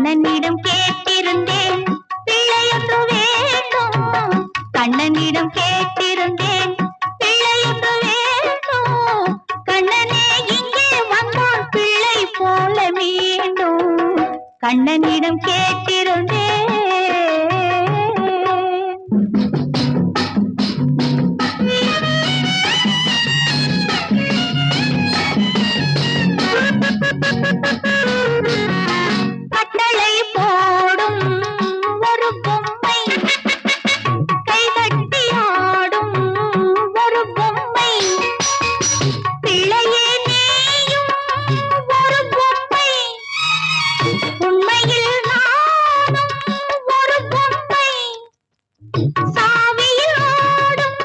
கண்ணனிடம் கேட்டிருந்தேன் பிள்ளையொன்று வேண்டும். கண்ணனிடம் கேட்டிருந்தேன் பிள்ளையொன்று வேண்டும். கண்ணனே இங்கே வந்தான் பிள்ளை போல மீண்டும். கண்ணனிடம் கேட்டிருந்தேன். கட்டளை போடும் ஒரு பொம்மை, கைகட்டி ஆடும் ஒரு பொம்மை, பிள்ளையே நீயும் ஒரு பொம்மை, உண்மையில் நானும் ஒரு பொம்மை. சாவியில் ஆடும்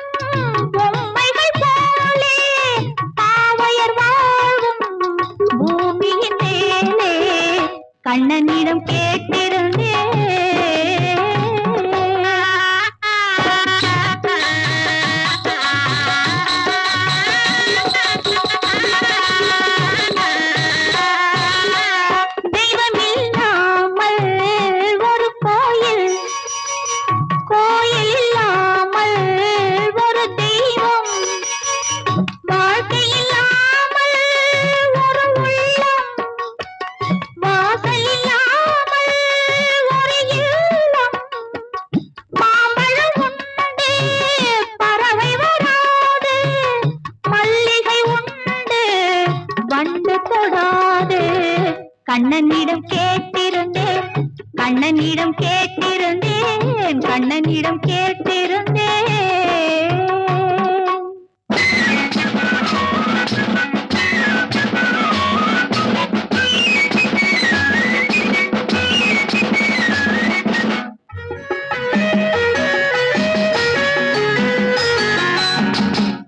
பொம்மைகள் போலே பாவையர் வாழும் பூமியின் மேலே. கண்ணனிடம் கேட்டிருந்தேன். தெய்வமில்லாமல் ஒரு கோயில், கோயில் இல்லாமல் ஒரு தெய்வம், வாழ்க்கை இல்லாமல் ஒரு உள்ளம், வாசல் இல்லாமல் ஒரு இல்லம். மாம்பழம் உண்டு பறவை வராது, மல்லிகை உண்டு வண்டு தொடாது. கண்ணனிடம் கேட்டிருந்தேன், கண்ணனிடம் கேட்டிருந்தேன், கண்ணனிடம் கேட்டிருந்தேன்.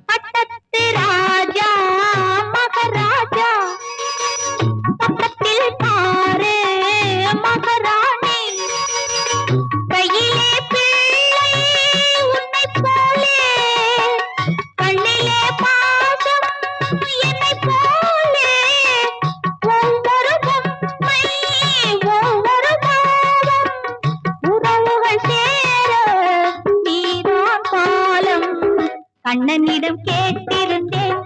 பட்டத்து ராஜா மகாராஜா, பக்கத்தில் பாரு மகாராணி, கையிலே பிள்ளை உன்னை போலே, கண்ணிலே பாசம் என்னை போலே. ஒவ்வொரு பொம்மை ஒவ்வொரு பாவம், உறவுகள் சேர நீதான் பாலம். கண்ணனிடம் கேட்டிருந்தேன்